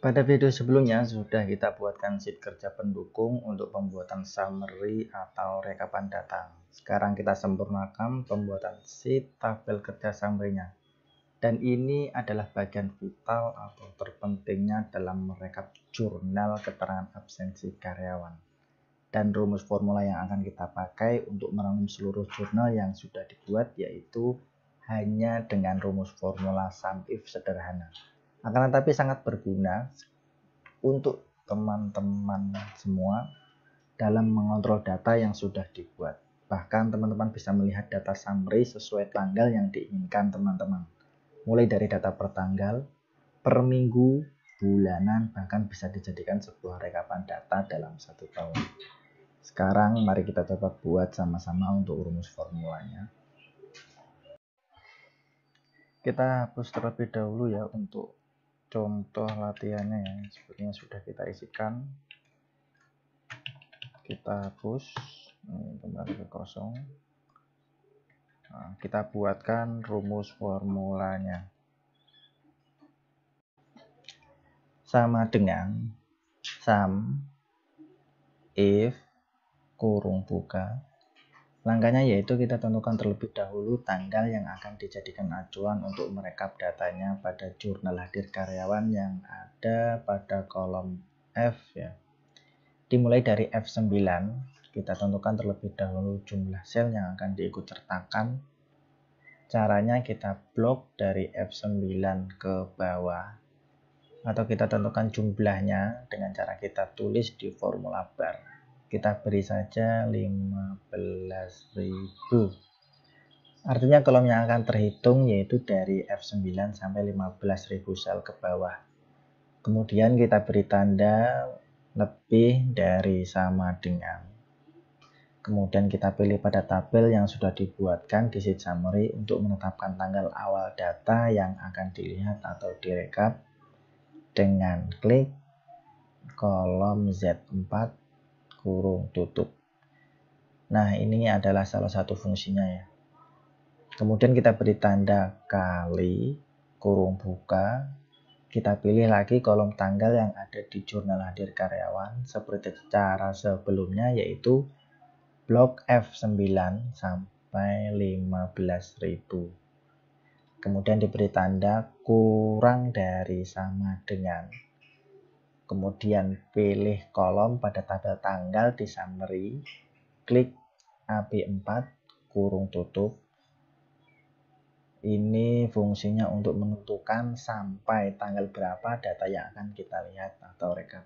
Pada video sebelumnya sudah kita buatkan sheet kerja pendukung untuk pembuatan summary atau rekapan data. Sekarang kita sempurnakan pembuatan sheet tabel kerja summary-nya. Dan ini adalah bagian vital atau terpentingnya dalam merekap jurnal keterangan absensi karyawan. Dan rumus formula yang akan kita pakai untuk merangkum seluruh jurnal yang sudah dibuat yaitu hanya dengan rumus formula sum if sederhana. Akan tetapi sangat berguna untuk teman-teman semua dalam mengontrol data yang sudah dibuat. Bahkan teman-teman bisa melihat data summary sesuai tanggal yang diinginkan teman-teman. Mulai dari data per tanggal, per minggu, bulanan, bahkan bisa dijadikan sebuah rekapan data dalam 1 tahun. Sekarang mari kita coba buat sama-sama untuk rumus formulanya. Kita hapus terlebih dahulu ya untuk contoh latihannya ya, sepertinya sudah kita isikan. Kita hapus, ini kembali ke kosong. Nah, kita buatkan rumus formulanya. Sama dengan sum if kurung buka. Langkahnya yaitu kita tentukan terlebih dahulu tanggal yang akan dijadikan acuan untuk merekap datanya pada jurnal hadir karyawan yang ada pada kolom F ya. Dimulai dari F9, kita tentukan terlebih dahulu jumlah sel yang akan diikut sertakan. Caranya kita blok dari F9 ke bawah, atau kita tentukan jumlahnya dengan cara kita tulis di formula bar. Kita beri saja 15.000. Artinya kolom yang akan terhitung yaitu dari F9 sampai 15.000 sel ke bawah. Kemudian kita beri tanda lebih dari sama dengan. Kemudian kita pilih pada tabel yang sudah dibuatkan di sheet summary untuk menetapkan tanggal awal data yang akan dilihat atau direkap dengan klik kolom Z4 kurung tutup. Nah, ini adalah salah satu fungsinya ya. Kemudian kita beri tanda kali kurung buka. Kita pilih lagi kolom tanggal yang ada di jurnal hadir karyawan seperti cara sebelumnya, yaitu blok F9 sampai 15.000. Kemudian diberi tanda kurang dari sama dengan. Kemudian pilih kolom pada tabel tanggal di summary, klik AB4 kurung tutup. Ini fungsinya untuk menentukan sampai tanggal berapa data yang akan kita lihat atau rekap.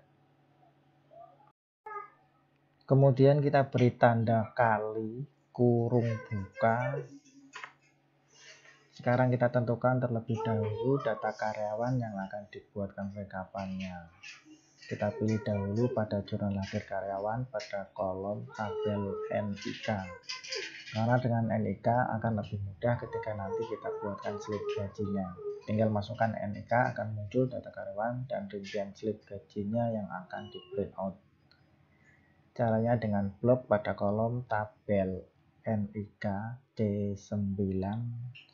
Kemudian kita beri tanda kali kurung buka. Sekarang kita tentukan terlebih dahulu data karyawan yang akan dibuatkan rekapannya. Kita pilih dahulu pada jurnal hadir karyawan pada kolom tabel NIK. Karena dengan NIK akan lebih mudah ketika nanti kita buatkan slip gajinya. Tinggal masukkan NIK, akan muncul data karyawan dan rincian slip gajinya yang akan di print out. Caranya dengan blok pada kolom tabel NIK D9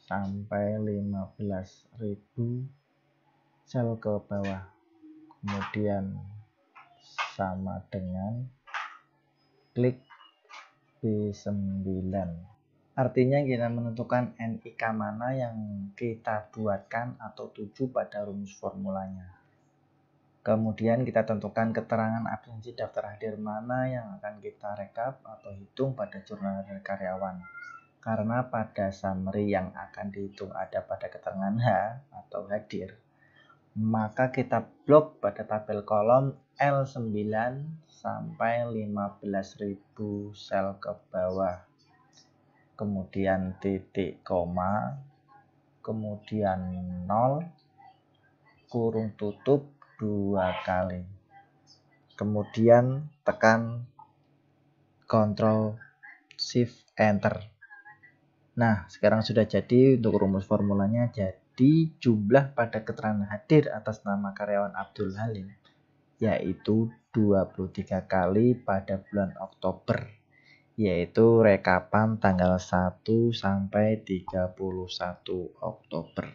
sampai 15.000 sel ke bawah. Kemudian sama dengan klik B9. Artinya kita menentukan NIK mana yang kita buatkan atau tuju pada rumus formulanya. Kemudian kita tentukan keterangan absensi daftar hadir mana yang akan kita rekap atau hitung pada jurnal hadir karyawan. Karena pada summary yang akan dihitung ada pada keterangan H atau hadir, maka kita blok pada tabel kolom L9 sampai 15.000 sel ke bawah. Kemudian titik koma, kemudian 0, kurung tutup 2 kali. Kemudian tekan Ctrl Shift Enter. Nah, sekarang sudah jadi untuk rumus formulanya. Jadi jumlah pada keterangan hadir atas nama karyawan Abdul Halim yaitu 23 kali pada bulan Oktober, yaitu rekapan tanggal 1 sampai 31 Oktober.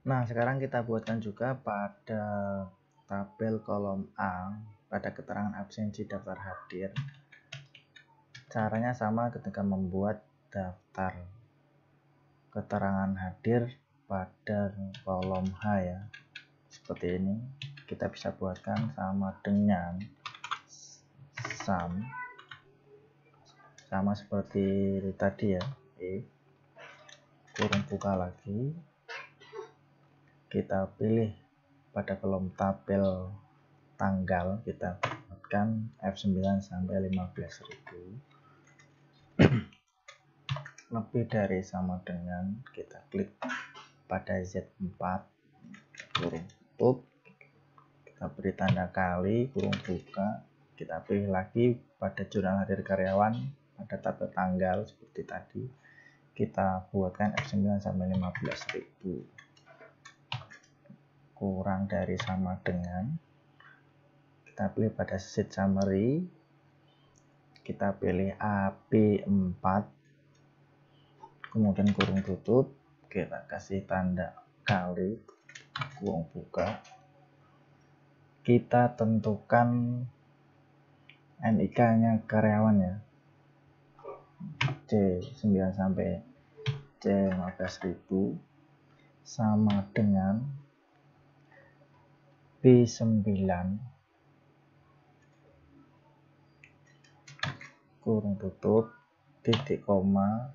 Nah, sekarang kita buatkan juga pada tabel kolom A pada keterangan absensi daftar hadir. Caranya sama ketika membuat daftar keterangan hadir pada kolom H ya. Seperti ini. Kita bisa buatkan sama dengan sama seperti tadi ya. Kurung buka lagi. Kita pilih pada kolom tabel tanggal, kita buatkan F9 sampai 15.000. Lebih dari sama dengan, kita klik pada Z4 kurung tutup, kita beri tanda kali, kurung buka, kita pilih lagi pada jurnal hadir karyawan pada tabel tanggal seperti tadi, kita buatkan F9 sampai 15.000. Kurang dari sama dengan, kita pilih pada sheet summary, kita pilih AB4, kemudian kurung tutup, kita kasih tanda kali, kurung buka, kita tentukan NIK nya karyawan ya, C9 sampai C15.000 sama dengan B9 kurung tutup titik koma.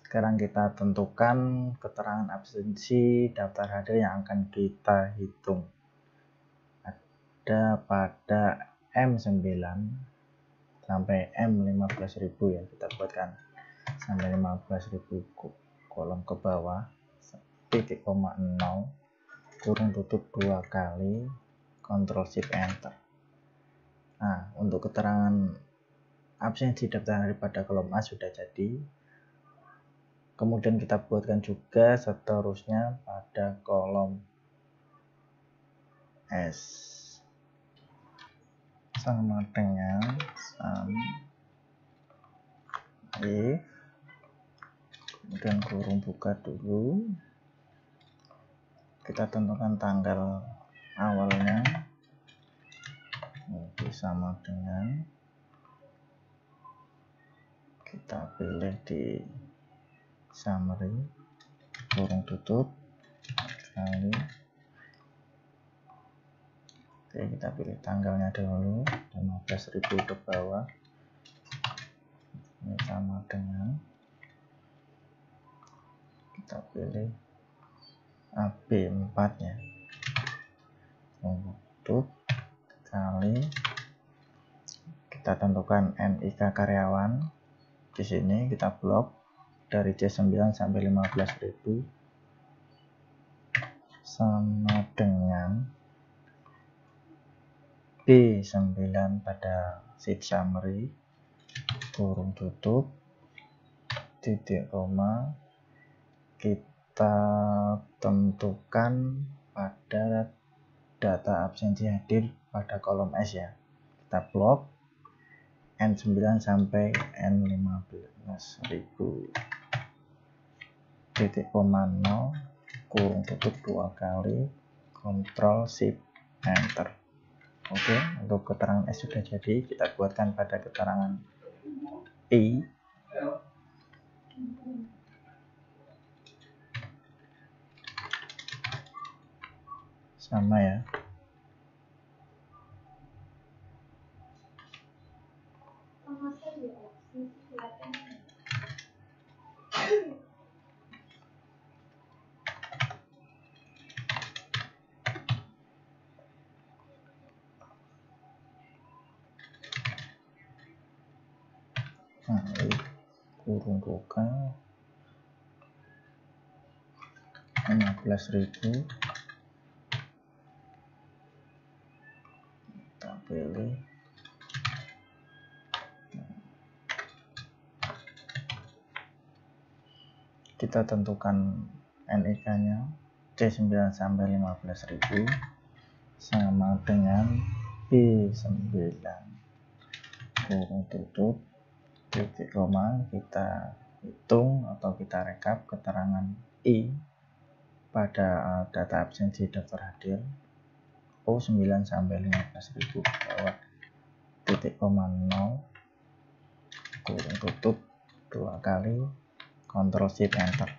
Sekarang kita tentukan keterangan absensi daftar hadir yang akan kita hitung. Ada pada M9 sampai M15.000 ya, kita buatkan sampai 15.000 kolom ke bawah, titik koma 0, kurung tutup 2 kali, Ctrl Shift Enter. Nah, untuk keterangan absensi daftar hadir pada kolom A sudah jadi. Kemudian kita buatkan juga seterusnya pada kolom S sama dengan kemudian kurung buka dulu, kita tentukan tanggal awalnya, ini sama dengan, kita pilih di summary, kurung tutup kali. Oke, kita pilih tanggalnya dulu, 15.000 ke bawah, ini sama dengan, kita pilih AB4 ya, tutup kali, kita tentukan NIK karyawan. Di sini kita blok dari C9 sampai 15.000 sama dengan B9 pada sheet summary, kurung tutup titik koma, kita tentukan pada data absensi hadir pada kolom S ya, kita blok N9 sampai N15.000, titik koma 0, kurung tutup 2 kali, Ctrl Shift Enter. Oke, untuk keterangan S sudah jadi. Kita buatkan pada keterangan I. Sama ya. Nah, kurung buka 15.000, kita pilih, kita tentukan NIK nya C9 sampai 15.000 sama dengan B9, kurung tutup titik koma, kita hitung atau kita rekap keterangan I pada data absensi daftar hadir O9 sampai 15.000 bawah titik koma 0 kurung tutup 2 kali Ctrl Shift Enter.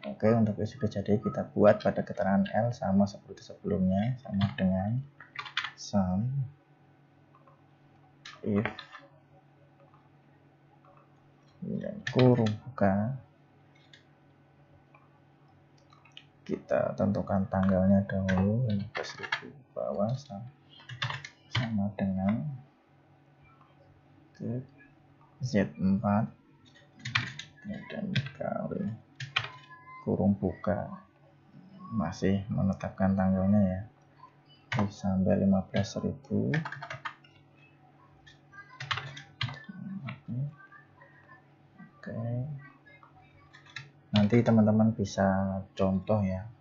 Oke, untuk isi jadi kita buat pada keterangan L sama seperti sebelumnya, sama dengan sum if dan kurung buka, kita tentukan tanggalnya dahulu 15.000 bawah sama dengan Z4 dan kali kurung buka, masih menetapkan tanggalnya ya, sampai 15.000. Oke, nanti teman-teman bisa contoh ya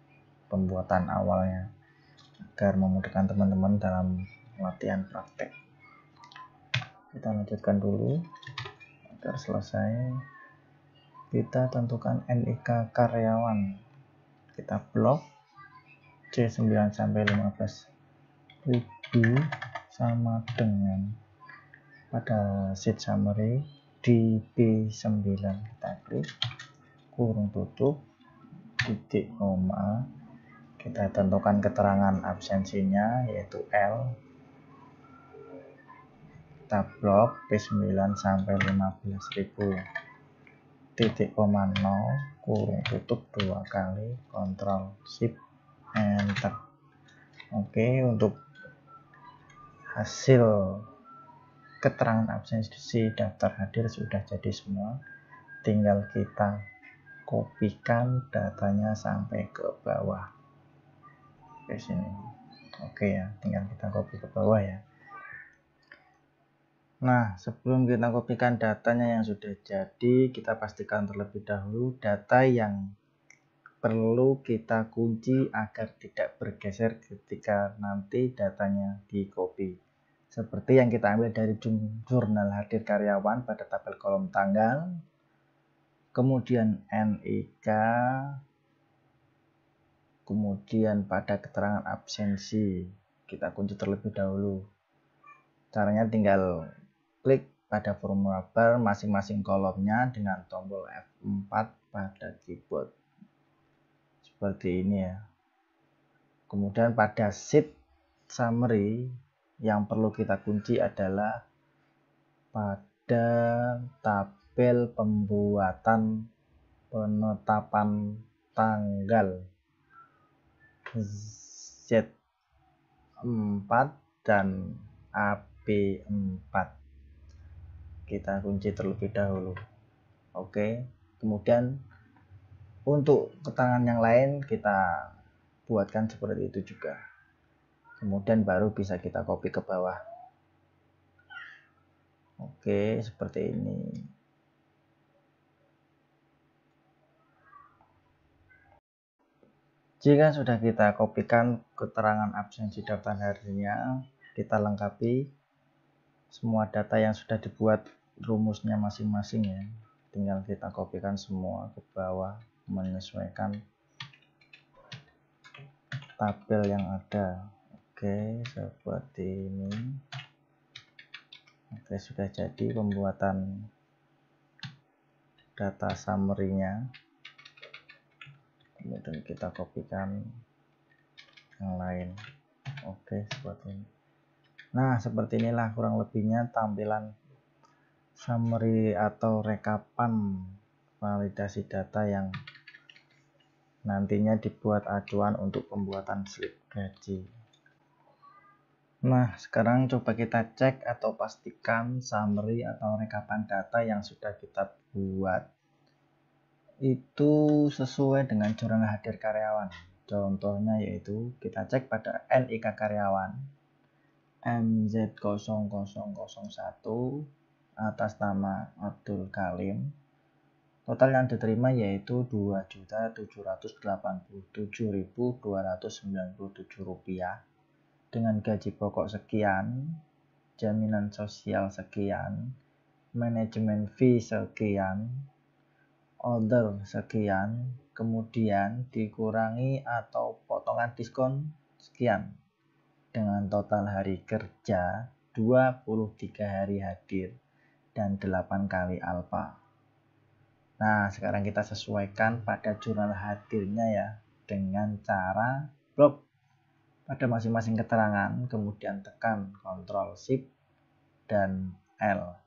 pembuatan awalnya agar memudahkan teman-teman dalam latihan praktek. Kita lanjutkan dulu agar selesai. Kita tentukan NIK karyawan, kita blok C9 sampai 15.000 sama dengan pada sheet summary di B9 kita klik kurung tutup titik koma, kita tentukan keterangan absensinya yaitu L, kita blok B9 sampai 15.000 titik koma 0 kurung tutup 2 kali Ctrl Shift Enter. Oke, untuk hasil keterangan absensi daftar hadir sudah jadi semua, tinggal kita kopikan datanya sampai ke bawah ke sini. Oke ya, tinggal kita copy ke bawah ya. Nah, sebelum kita kopikan datanya yang sudah jadi, kita pastikan terlebih dahulu data yang perlu kita kunci agar tidak bergeser ketika nanti datanya di copy. Seperti yang kita ambil dari jurnal hadir karyawan pada tabel kolom tanggal, kemudian NIK, kemudian pada keterangan absensi, kita kunci terlebih dahulu. Caranya tinggal klik pada formula bar masing-masing kolomnya dengan tombol F4 pada keyboard. Seperti ini ya. Kemudian pada sheet summary yang perlu kita kunci adalah pada tabel pembuatan penetapan tanggal Z4 dan AB4. Kita kunci terlebih dahulu. Oke, kemudian untuk keterangan yang lain kita buatkan seperti itu juga. Kemudian baru bisa kita copy ke bawah. Oke, seperti ini. Jika sudah kita kopikan keterangan absensi daftar harinya, kita lengkapi semua data yang sudah dibuat rumusnya masing-masing ya. Tinggal kita kopikan semua ke bawah, menyesuaikan tabel yang ada. Oke, seperti ini. Oke, sudah jadi pembuatan data summary-nya. Kemudian kita kopikan yang lain. Oke, seperti ini. Nah, seperti inilah kurang lebihnya tampilan summary atau rekapan validasi data yang nantinya dibuat acuan untuk pembuatan slip gaji. Nah, sekarang coba kita cek atau pastikan summary atau rekapan data yang sudah kita buat itu sesuai dengan jurnal hadir karyawan. Contohnya yaitu kita cek pada NIK karyawan MZ0001 atas nama Abdul Kalim. Total yang diterima yaitu Rp2.787.297 dengan gaji pokok sekian, jaminan sosial sekian, manajemen fee sekian, order sekian, kemudian dikurangi atau potongan diskon sekian dengan total hari kerja 23 hari hadir dan 8 kali alfa. Nah, sekarang kita sesuaikan pada jurnal hadirnya ya dengan cara blok pada masing-masing keterangan, kemudian tekan Ctrl Shift dan L.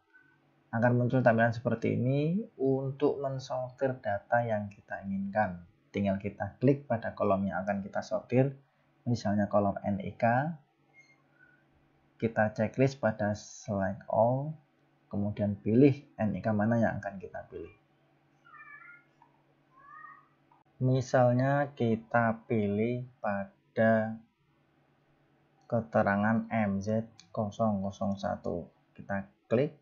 Akan muncul tampilan seperti ini untuk mensortir data yang kita inginkan. Tinggal kita klik pada kolom yang akan kita sortir, misalnya kolom NIK. Kita checklist pada select all, kemudian pilih NIK mana yang akan kita pilih. Misalnya kita pilih pada keterangan MZ001. Kita klik,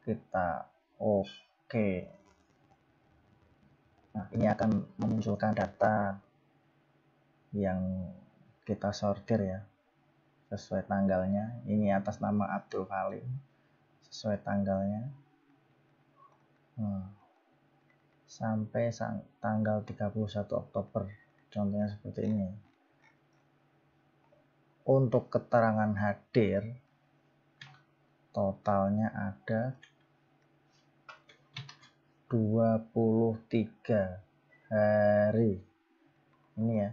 kita oke. Nah, ini akan memunculkan data yang kita sortir ya, sesuai tanggalnya. Ini atas nama Abdul Halim, sesuai tanggalnya. Sampai tanggal 31 Oktober, contohnya seperti ini. Untuk keterangan hadir, totalnya ada 23 hari. Ini ya,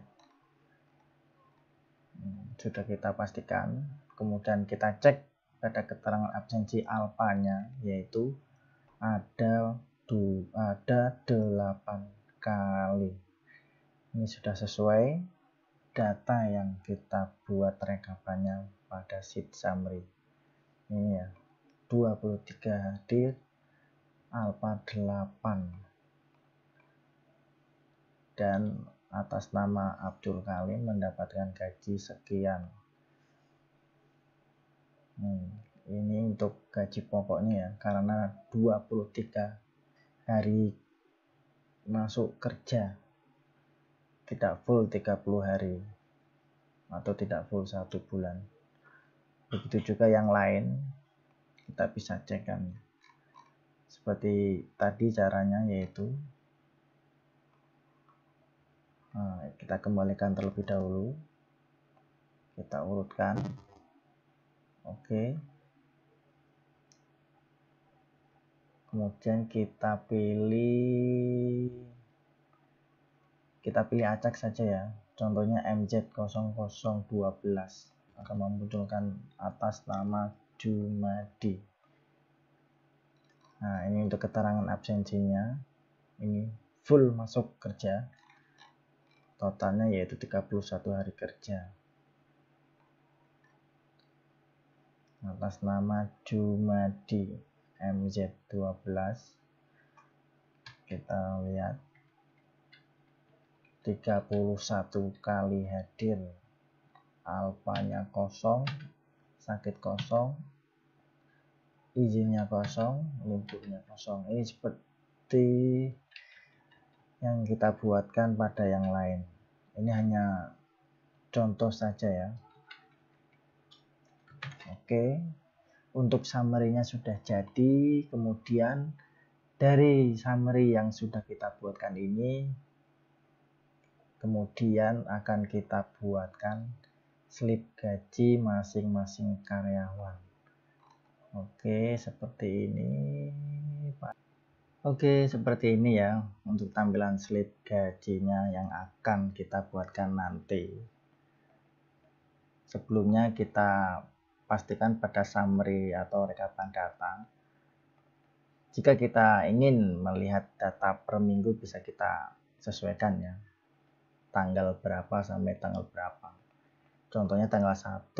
sudah kita pastikan. Kemudian kita cek pada keterangan absensi alfanya, yaitu ada 8 kali. Ini sudah sesuai data yang kita buat rekapannya pada sheet summary. Ini ya, 23 hadir, alfa 8, dan atas nama Abdul Halim mendapatkan gaji sekian. Ini untuk gaji pokoknya ya, karena 23 hari masuk kerja, tidak full 30 hari atau tidak full 1 bulan. Begitu juga yang lain, kita bisa cek kan. Seperti tadi caranya, yaitu kita kembalikan terlebih dahulu, kita urutkan. Oke. Kemudian kita pilih acak saja ya. Contohnya MZ0012 akan memunculkan atas nama Jumadi. Nah, ini untuk keterangan absensinya. Ini full masuk kerja. Totalnya yaitu 31 hari kerja. Atas nama Jumadi MZ12. Kita lihat 31 kali hadir, alfanya kosong, sakit kosong, izinnya kosong, liburnya kosong. Ini seperti yang kita buatkan pada yang lain. Ini hanya contoh saja ya. Oke, untuk summary-nya sudah jadi. Kemudian dari summary yang sudah kita buatkan ini, kemudian akan kita buatkan slip gaji masing-masing karyawan. Oke, seperti ini Pak. Oke, seperti ini ya untuk tampilan slip gajinya yang akan kita buatkan nanti. Sebelumnya kita pastikan pada summary atau rekapan data. Jika kita ingin melihat data per minggu, bisa kita sesuaikan ya, tanggal berapa sampai tanggal berapa. Contohnya tanggal 1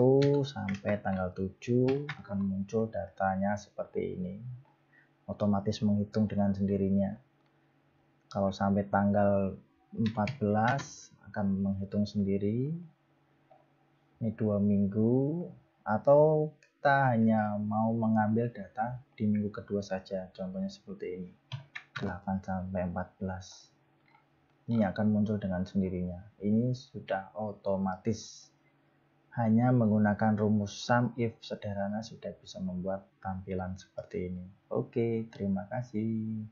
sampai tanggal 7 akan muncul datanya seperti ini. Otomatis menghitung dengan sendirinya. Kalau sampai tanggal 14 akan menghitung sendiri. Ini 2 minggu, atau kita hanya mau mengambil data di minggu kedua saja. Contohnya seperti ini, 8 sampai 14. Ini akan muncul dengan sendirinya. Ini sudah otomatis. Hanya menggunakan rumus sum if sederhana sudah bisa membuat tampilan seperti ini. Oke, terima kasih.